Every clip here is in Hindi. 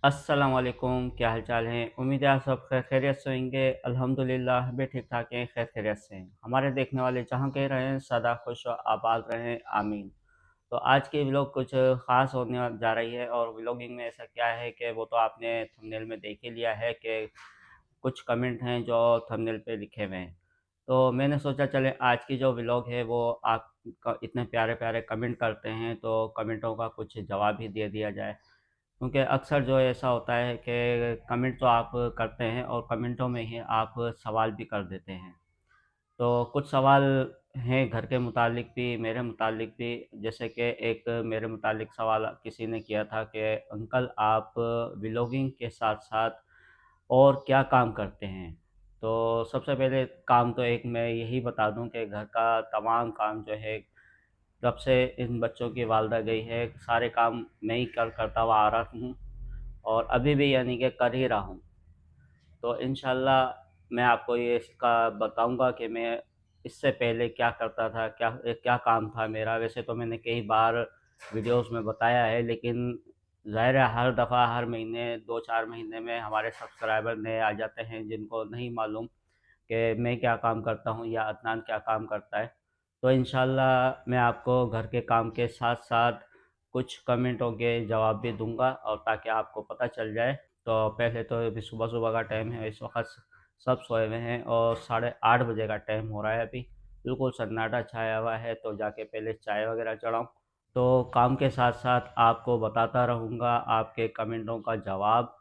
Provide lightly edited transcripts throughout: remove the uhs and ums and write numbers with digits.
अस्सलाम वालेकुम, क्या हाल चाल है। उम्मीद है आप सब खैर खैरियत से होंगे। अल्हम्दुलिल्लाह हम भी ठीक ठाक हैं, खैर खैरियत से हैं। हमारे देखने वाले जहाँ कहीं रहें सदा खुश और आबाद रहें, आमीन। तो आज की व्लॉग कुछ ख़ास होने जा रही है और व्लॉगिंग में ऐसा क्या है कि वो तो आपने थंबनेल में देख ही लिया है कि कुछ कमेंट हैं जो थंबनेल पे लिखे हुए हैं। तो मैंने सोचा चले आज की जो व्लॉग है वो आप इतने प्यारे प्यारे कमेंट करते हैं तो कमेंटों का कुछ जवाब ही दे दिया जाए। क्योंकि अक्सर जो ऐसा होता है कि कमेंट तो आप करते हैं और कमेंटों में ही आप सवाल भी कर देते हैं। तो कुछ सवाल हैं घर के मुतालिक भी, मेरे मुतालिक भी। जैसे कि एक मेरे मुतालिक सवाल किसी ने किया था कि अंकल आप व्लॉगिंग के साथ-साथ और क्या काम करते हैं? तो सबसे पहले काम तो एक मैं यही बता दूँ कि घर का तमाम काम जो है जब से इन बच्चों की वालिदा गई है, सारे काम मैं ही करता हुआ आ रहा हूँ और अभी भी यानी कि कर ही रहा हूँ। तो इंशाल्लाह मैं आपको ये इसका बताऊँगा कि मैं इससे पहले क्या करता था, क्या क्या काम था मेरा। वैसे तो मैंने कई बार वीडियोज़ में बताया है, लेकिन ज़ाहिर है हर दफ़ा हर महीने 2-4 महीने में हमारे सब्सक्राइबर नए आ जाते हैं जिनको नहीं मालूम कि मैं क्या काम करता हूँ या अदनान क्या काम करता है। तो इंशाल्लाह मैं आपको घर के काम के साथ-साथ कुछ कमेंटों के जवाब भी दूँगा और ताकि आपको पता चल जाए। तो पहले तो अभी सुबह-सुबह का टाइम है, इस वक़्त सब सोए हुए हैं और साढ़े 8 बजे का टाइम हो रहा है अभी। बिल्कुल सन्नाटा छाया हुआ है, तो जाके पहले चाय वग़ैरह चढ़ाऊँ। तो काम के साथ-साथ आपको बताता रहूँगा आपके कमेंटों का जवाब,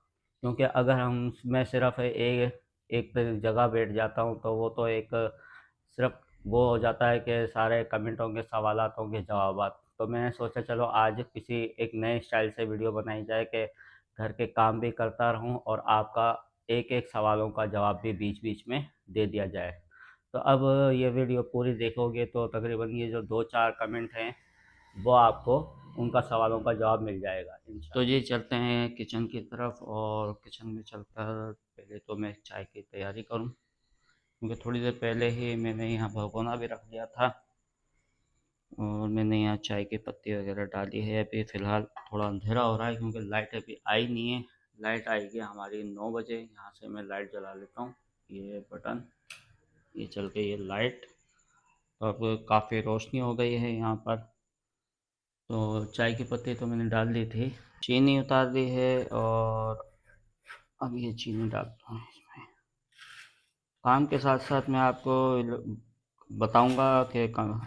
क्योंकि अगर हम मैं सिर्फ़ एक जगह बैठ जाता हूँ तो वो तो एक सिर्फ़ वो हो जाता है कि सारे कमेंटों के सवालातों के जवाबात। तो मैंने सोचा चलो आज किसी एक नए स्टाइल से वीडियो बनाई जाए कि घर के काम भी करता रहूँ और आपका एक-एक सवालों का जवाब भी बीच-बीच में दे दिया जाए। तो अब ये वीडियो पूरी देखोगे तो तकरीबन ये जो 2-4 कमेंट हैं, वो आपको उनका सवालों का जवाब मिल जाएगा इंशाल्लाह। तो जी चलते हैं किचन की तरफ और किचन में चलकर पहले तो मैं चाय की तैयारी करूँ, क्योंकि थोड़ी देर पहले ही मैंने यहाँ भगोना भी रख दिया था और मैंने यहाँ चाय की पत्ती वगैरह डाली है। अभी फ़िलहाल थोड़ा अंधेरा हो रहा है क्योंकि लाइट अभी आई नहीं है। लाइट आएगी हमारी 9 बजे। यहाँ से मैं लाइट जला लेता हूँ। ये बटन, ये चल गई है लाइट। तो अब काफ़ी रोशनी हो गई है यहाँ पर। तो चाय की पत्ती तो मैंने डाल दी थी, चीनी उतार दी है और अब ये चीनी डालता हूँ इसमें। काम के साथ-साथ मैं आपको बताऊँगा कि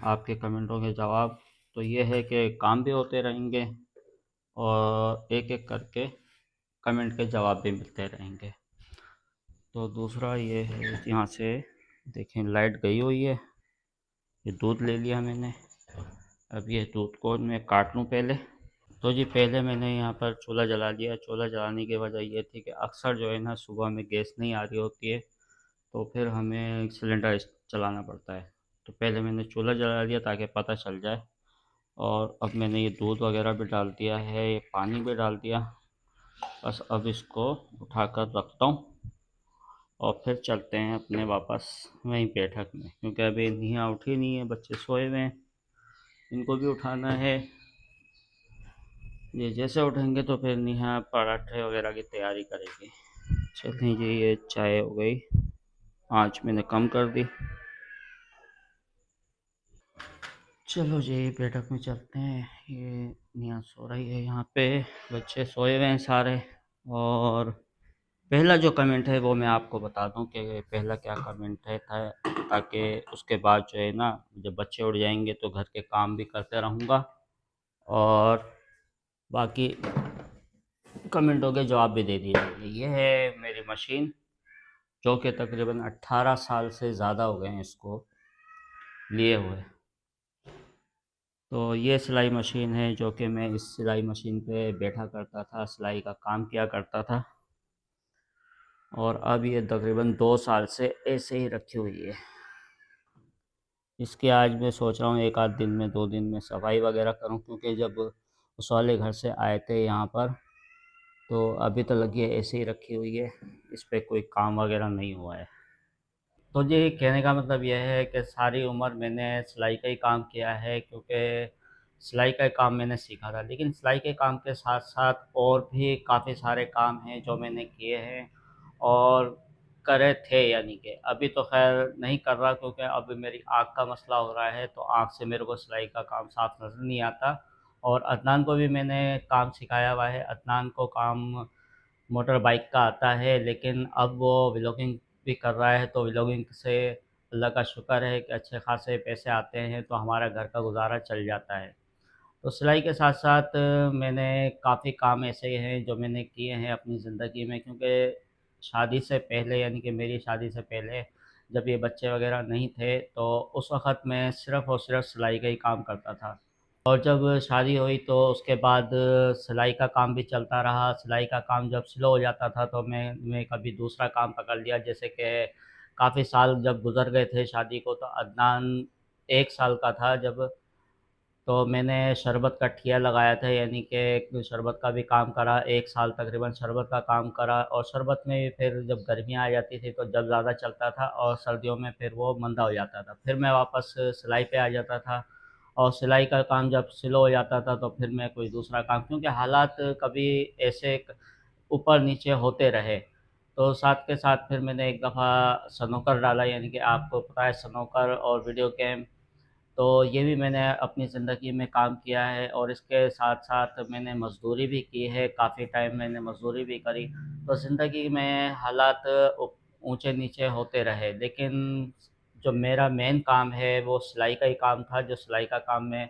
आपके कमेंटों के जवाब। तो ये है कि काम भी होते रहेंगे और एक-एक करके कमेंट के जवाब भी मिलते रहेंगे। तो दूसरा ये है, यहाँ से देखें लाइट गई हुई है। ये दूध ले लिया मैंने। अब ये दूध को मैं काट लूँ पहले। तो जी पहले मैंने यहाँ पर चूल्हा जला लिया। चूल्हा जलाने की वजह ये थी कि अक्सर जो है ना सुबह में गैस नहीं आ रही होती है, तो फिर हमें सिलेंडर चलाना पड़ता है। तो पहले मैंने चूल्हा जला लिया ताकि पता चल जाए। और अब मैंने ये दूध वगैरह भी डाल दिया है, ये पानी भी डाल दिया। बस अब इसको उठाकर रखता हूँ और फिर चलते हैं अपने वापस वहीं बैठक में, क्योंकि अभी निया उठी नहीं है, बच्चे सोए हुए हैं, इनको भी उठाना है। ये जैसे उठेंगे तो फिर नेहा पराठे वगैरह की तैयारी करेगी। चलिए जी, ये चाय हो गई, आँच मैंने कम कर दी। चलो जी बैठक में चलते हैं। ये नेहा सो रही है यहाँ पे, बच्चे सोए हुए हैं सारे। और पहला जो कमेंट है वो मैं आपको बता दूं कि पहला क्या कमेंट है था, ताकि उसके बाद जो है ना जब बच्चे उठ जाएंगे तो घर के काम भी करते रहूँगा और बाकी कमेंटों के जवाब भी दे दिए जाएंगे। ये है मेरी मशीन, जो कि तकरीबन 18 साल से ज़्यादा हो गए हैं इसको लिए हुए। तो ये सिलाई मशीन है जो कि मैं इस सिलाई मशीन पे बैठा करता था, सिलाई का काम किया करता था। और अब ये तकरीबन 2 साल से ऐसे ही रखी हुई है। इसकी आज मैं सोच रहा हूँ एक आध दिन में 2 दिन में सफाई वगैरह करूँ, क्योंकि जब उस वाले घर से आए थे यहाँ पर तो अभी तो लगी है ऐसे ही रखी हुई है, इस पे कोई काम वगैरह नहीं हुआ है। तो जी कहने का मतलब यह है कि सारी उम्र मैंने सिलाई का ही काम किया है, क्योंकि सिलाई का काम मैंने सीखा था। लेकिन सिलाई के काम के साथ साथ और भी काफ़ी सारे काम हैं जो मैंने किए हैं और करे थे, यानी कि अभी तो खैर नहीं कर रहा, क्योंकि अभी मेरी आँख का मसला हो रहा है, तो आँख से मेरे को सिलाई का काम साफ नज़र नहीं आता। और अदनान को भी मैंने काम सिखाया हुआ है। अदनान को काम मोटर बाइक का आता है, लेकिन अब वो व्लॉगिंग भी कर रहा है, तो व्लॉगिंग से अल्लाह का शुक्र है कि अच्छे खासे पैसे आते हैं, तो हमारा घर का गुजारा चल जाता है। तो सिलाई के साथ साथ मैंने काफ़ी काम ऐसे हैं जो मैंने किए हैं अपनी ज़िंदगी में, क्योंकि शादी से पहले, यानी कि मेरी शादी से पहले जब ये बच्चे वगैरह नहीं थे, तो उस वक़्त मैं सिर्फ़ और सिर्फ़ सिलाई का ही काम करता था। और जब शादी हुई तो उसके बाद सिलाई का काम भी चलता रहा। सिलाई का काम जब स्लो हो जाता था तो मैं कभी दूसरा काम पकड़ लिया, जैसे कि काफ़ी साल जब गुज़र गए थे शादी को, तो अदनान 1 साल का था जब, तो मैंने शरबत का ठिया लगाया था, यानी कि शरबत का भी काम करा। 1 साल तकरीबन शरबत का काम करा, और शरबत में भी फिर जब गर्मियाँ आ जाती थी तो जब ज़्यादा चलता था, और सर्दियों में फिर वो मंदा हो जाता था। फिर मैं वापस सिलाई पे आ जाता था, और सिलाई का काम जब स्लो हो जाता था तो फिर मैं कोई दूसरा काम, क्योंकि हालात कभी ऐसे ऊपर नीचे होते रहे। तो साथ के साथ फिर मैंने एक दफ़ा स्नूकर डाला, यानी कि आपको पता है स्नूकर और वीडियो गेम, तो ये भी मैंने अपनी ज़िंदगी में काम किया है। और इसके साथ-साथ मैंने मज़दूरी भी की है, काफ़ी टाइम मैंने मज़दूरी भी करी। तो ज़िंदगी में हालात ऊँचे-नीचे होते रहे, लेकिन जो मेरा मेन काम है वो सिलाई का ही काम था, जो सिलाई का काम मैं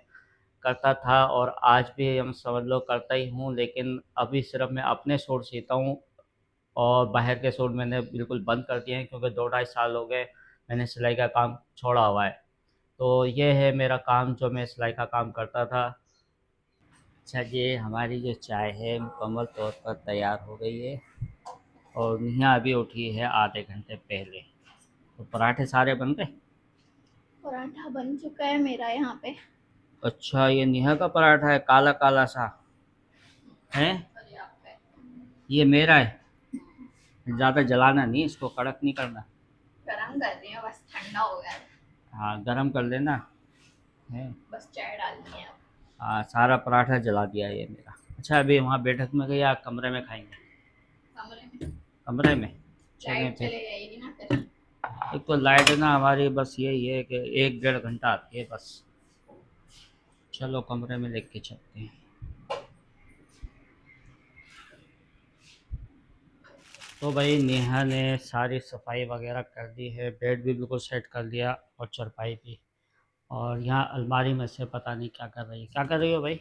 करता था और आज भी हम समझ लो करता ही हूँ। लेकिन अभी सिर्फ़ मैं अपने सूट सीता हूँ, और बाहर के सूट मैंने बिल्कुल बंद कर दिए हैं, क्योंकि 2 ढाई साल हो गए मैंने सिलाई का काम छोड़ा हुआ है। तो ये है मेरा काम जो मैं सिलाई का काम करता था। अच्छा जी, हमारी जो चाय है मुकम्मल तौर पर तैयार हो गई है, और नेहा अभी उठी है आधे घंटे पहले। तो पराठे सारे बन गए? पराठा बन चुका है मेरा यहाँ पे। अच्छा, ये नेहा का पराठा है, काला काला सा है। और यहाँ पे ये मेरा है। ज़्यादा जलाना नहीं, इसको कड़क नहीं करना। गरम कर रही हूँ, बस ठंडा हो गया है। हाँ, गरम कर लेना है। बस चाय डालनी है अब। हाँ, सारा पराठा जला दिया ये मेरा। अच्छा, अभी वहाँ बैठक में गए या कमरे में खाएंगे? कमरे में। कमरे में। चलें लाइट फिर। चले जाएगी ना फिर। एक तो लाइट ना हमारी बस यही है कि 1 डेढ़ घंटा आती है बस। चलो कमरे में लेके चलते हैं। तो भाई नेहा ने सारी सफाई वगैरह कर दी है, बेड भी बिल्कुल सेट कर दिया, और चारपाई भी। और यहाँ अलमारी में से पता नहीं क्या कर रही है। क्या कर रही हो भाई?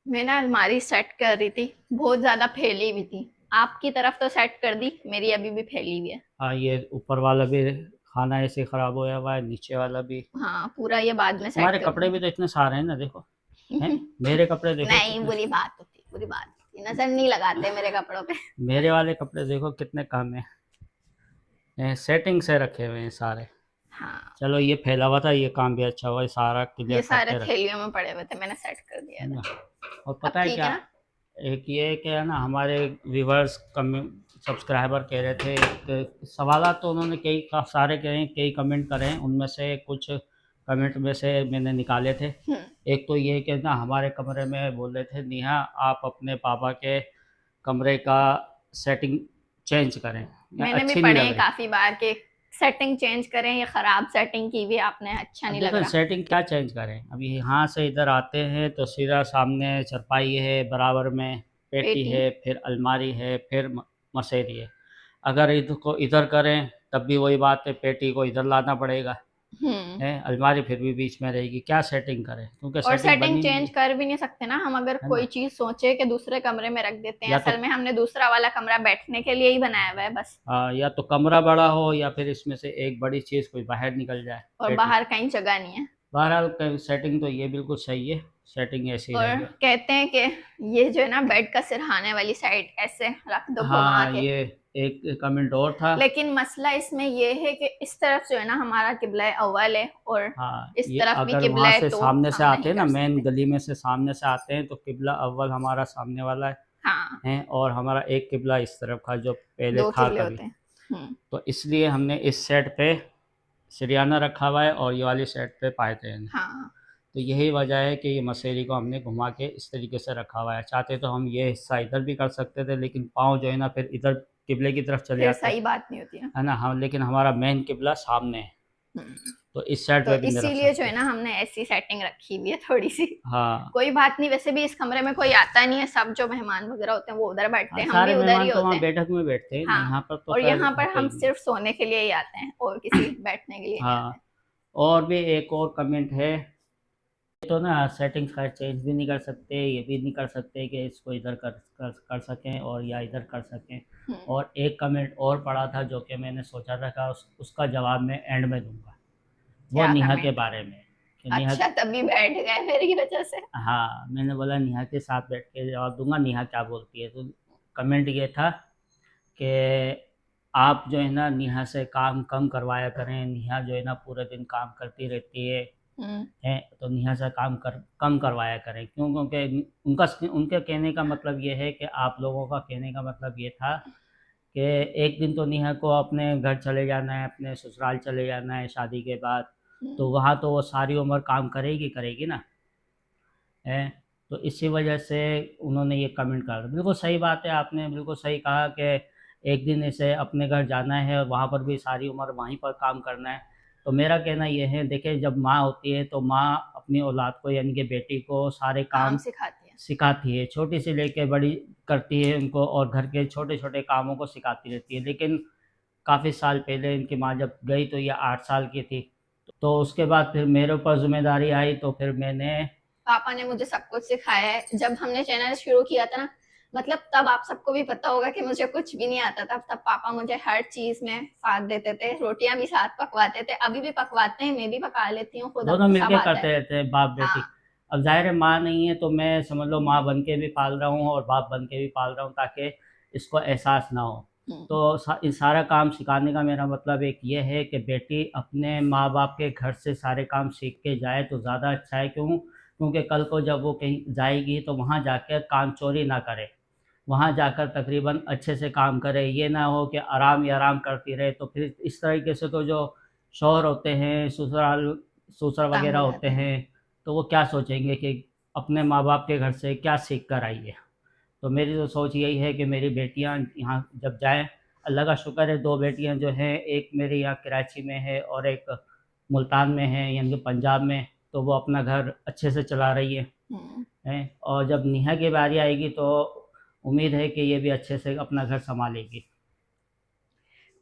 मैं ना अलमारी सेट कर रही थी, बहुत ज्यादा फैली हुई थी। आपकी तरफ तो सेट कर दी, मेरी अभी भी फैली हुई है। हाँ, ये ऊपर वाला भी खाना ऐसे ख़राब होया हुआ है, नीचे वाला भी। हाँ, पूरा ये बाद में सेट तुम्हारे कपड़े भी करूंगी। तो इतने सारे हैं ना, देखो। हैं, मेरे कपड़े देखो नहीं, कितने। बुरी बात होती, बुरी बात होती, नजर नहीं लगाते मेरे कपड़ों पे। मेरे वाले कपड़े देखो कितने कम है, सेटिंग से रखे हुए हैं सारे। हाँ, चलो, ये फैला हुआ था, ये काम भी अच्छा हुआ, ये सारा क्लियर ये सारे करके रख, थैलियों में पड़े हुए थे, मैंने सेट कर दिया है था। ना। और अब पता है ठीक क्या, है ना। एक ये क्या है ना, हमारे व्यूवर्स कम सब्सक्राइबर कह रहे थे कि सवाल, तो उन्होंने सारे कहे हैं, कई कमेंट करे हैं, उनमें से कुछ कमेंट में से मैंने निकाले थे। हम्म। एक तो ये कि ना हमारे कमरे में बोल रहे थे, नेहा आप अपने पापा के कमरे का सेटिंग चेंज करें, या मैंने भी अच्छी नहीं पढ़े लग हैं रही। काफी बार के सेटिंग चेंज करें, या खराब सेटिंग की भी आपने, अच्छा अब नहीं लग देखो रहा। सेटिंग क्या चेंज करें, अभी यहाँ से इधर आते हैं तो सीधा सामने चारपाई है, बराबर में पेटी पेटी। है, फिर अलमारी है, फिर मसेरी है। अगर इधर को इधर करें तब भी वही बात है, पेटी को इधर लाना पड़ेगा, हम्म। है अलमारी फिर भी बीच में रहेगी। क्या सेटिंग करें, क्योंकि और सेटिंग सेटिंग बनी नहीं चेंज है, कर भी नहीं सकते ना हम, अगर है कोई ना। चीज सोचे कि दूसरे कमरे में रख देते हैं, या तो असल में हमने दूसरा वाला कमरा बैठने के लिए ही बनाया हुआ है बस। या तो कमरा बड़ा हो, या फिर इसमें से एक बड़ी चीज़ कोई बाहर निकल जाए, और पेटी। बाहर कहीं जगह नहीं है। बहरहाल सेटिंग तो ये बिल्कुल सही है, सेटिंग ऐसी और रहे। कहते हैं कि ये जो है ना, बेड का सिरहाने वाली साइड ऐसे रख दो घुमा हाँ, के। ये एक कमेंट और था। लेकिन मसला इसमें ये है कि इस तरफ जो है ना हमारा किबला अव्वल है, और हाँ, इस ये तरफ भी अगर वहाँ किबला है, से तो सामने से हम आते नहीं हैं ना, कर मेन सकते। गली में से सामने से आते हैं, तो किबला अव्वल हमारा सामने वाला हाँ, है, और हमारा एक किबला इस तरफ का जो पहले दो था किबले कभी। होते हैं। तो इसलिए हमने इस सेट पे सिरियाना रखा हुआ है, और ये वाली सेट पे पायते हैं। हाँ, तो यही वजह है कि ये मसेरी को हमने घुमा के इस तरीके से रखा हुआ है। चाहते तो हम ये हिस्सा इधर भी कर सकते थे, लेकिन पाँव जो है ना फिर इधर किबले की तरफ चले फिर जाते हैं, सही बात नहीं होती है ना। हम लेकिन हमारा मेन किबला सामने है, हम्म। तो इस साइड तो पे भी नहीं रख इसीलिए जो सकते। है ना हमने ऐसी सेटिंग रखी हुई है थोड़ी सी। हाँ कोई बात नहीं, वैसे भी इस कमरे में कोई आता नहीं है, सब जो मेहमान वगैरह होते हैं वो उधर बैठते हाँ, हैं, हम भी सारे उधर ही मेहमान तो होते वहाँ हैं। बैठक में बैठते हैं ना, हाँ, यहाँ पर तो और खैर यहाँ पर होते हम ही नहीं। सिर्फ सोने के लिए ही आते हैं और किसी बैठने के लिए नहीं आते हाँ, हैं। और भी एक और कमेंट है, तो ना सेटिंग्स खैर चेंज भी नहीं कर सकते, ये भी नहीं कर सकते कि इसको इधर कर सकें और या इधर कर सकें। और एक कमेंट और पड़ा था जो कि मैंने सोचा था कि उसका जवाब मैं एंड में दूंगा, वो क्या नेहा के कमेंट? बारे में कि नेहा। अच्छा, तभी बैठ गए मेरी वजह से। हाँ, मैंने बोला नेहा के साथ बैठ के जवाब दूंगा, नेहा क्या बोलती है। तो कमेंट ये था कि आप जो है ना नेहा से काम कम करवाया करें, नेहा जो है ना पूरे दिन काम करती रहती है, हम्म। हैं, तो नेहा से काम कम करवाया करें। क्यों? क्योंकि उनके कहने का मतलब ये है कि आप लोगों का कहने का मतलब ये था कि एक दिन तो नेहा को अपने घर चले जाना है, अपने ससुराल चले जाना है शादी के बाद, तो वहाँ तो वो सारी उम्र काम करेगी ना, है। तो इसी वजह से उन्होंने ये कमेंट करा। बिल्कुल सही बात है, आपने बिल्कुल सही कहा कि एक दिन इसे अपने घर जाना है और वहाँ पर भी सारी उम्र वहीं पर काम करना है। तो मेरा कहना ये है, देखिए जब माँ होती है तो माँ अपनी औलाद को यानी कि बेटी को सारे काम काम सिखाती है। सिखाती है, छोटी से लेके बड़ी करती है उनको, और घर के छोटे छोटे कामों को सिखाती रहती है। लेकिन काफ़ी साल पहले इनकी माँ जब गई तो ये 8 साल की थी, तो उसके बाद फिर मेरे ऊपर जिम्मेदारी आई, तो फिर मैंने। पापा ने मुझे सब कुछ सिखाया है। जब हमने चैनल शुरू किया था ना, मतलब तब आप सबको भी पता होगा कि मुझे कुछ भी नहीं आता था, तब पापा मुझे हर चीज में साथ देते थे, रोटियां भी साथ पकवाते थे, अभी भी पकवाते हैं, मैं भी पका लेती हूँ खुद, अब दोनों तो सब मिलके आता करते है। रहते हैं, बाप बेटी। हाँ। अब ज़ाहिर है माँ नहीं है, तो मैं समझ लो माँ बन के भी पाल रहा हूँ और बाप बन के भी पाल रहा हूँ, ताकि इसको एहसास ना हो। तो इस सारा काम सिखाने का मेरा मतलब एक ये है कि बेटी अपने माँ बाप के घर से सारे काम सीख के जाए तो ज़्यादा अच्छा है। क्यों? क्योंकि कल को जब वो कहीं जाएगी तो वहाँ जाकर काम चोरी ना करे, वहाँ जाकर तकरीबन अच्छे से काम करे। ये ना हो कि आराम ही आराम करती रहे, तो फिर इस तरीके से तो जो शौहर होते हैं, ससुर तंग वगैरह हो होते जाते हैं। हैं, तो वो क्या सोचेंगे कि अपने माँ बाप के घर से क्या सीख कर आई है। तो मेरी तो सोच यही है कि मेरी बेटियां यहाँ जब जाएं, अल्लाह का शुक्र है 2 बेटियां जो हैं, एक मेरे यहाँ कराची में है और एक मुल्तान में है यानी कि पंजाब में, तो वो अपना घर अच्छे से चला रही है। और जब नेहा की बारी आएगी तो उम्मीद है कि ये भी अच्छे से अपना घर संभालेगी।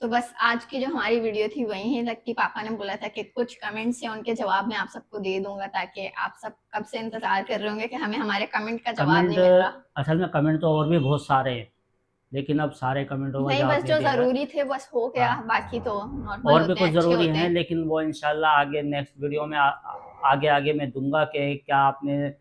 तो बस आज की जो हमारी वीडियो थी वहीं तक की। पापा ने बोला था कि कुछ कमेंट्स हैं उनके जवाब मैं आप सबको दे दूंगा, ताकि आप सब कब से इंतजार कर रहे होंगे कि हमें हमारे कमेंट का जवाब कमेंट, नहीं मिल रहा। असल में कमेंट तो और भी बहुत सारे हैं, लेकिन अब सारे कमेंटों का नहीं, जवाब बस नहीं जो दिया जा। जरूरी थे बस हो गया, हाँ, बाकी तो नॉर्मल और भी होते कुछ हैं, अच्छे ज़रूरी होते हैं, हैं। लेकिन वो इंशाल्लाह आगे नेक्स्ट वीडियो में आगे आगे मैं दूंगा कि क्या आपने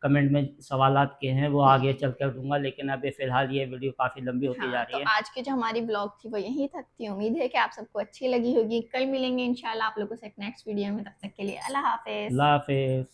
कमेंट में सवालात किए हैं, वो आगे चल कर दूंगा। लेकिन अभी फ़िलहाल ये वीडियो काफ़ी लंबी होती जा हाँ, तो रही है। आज की जो हमारी ब्लॉग थी वो यहीं तक थी। उम्मीद है कि आप सबको अच्छी लगी होगी। कल मिलेंगे इंशाल्लाह आप लोगों से एक नेक्स्ट वीडियो में। तब तक के लिए अल्लाह हाफिज। अल्लाह हाफिज़।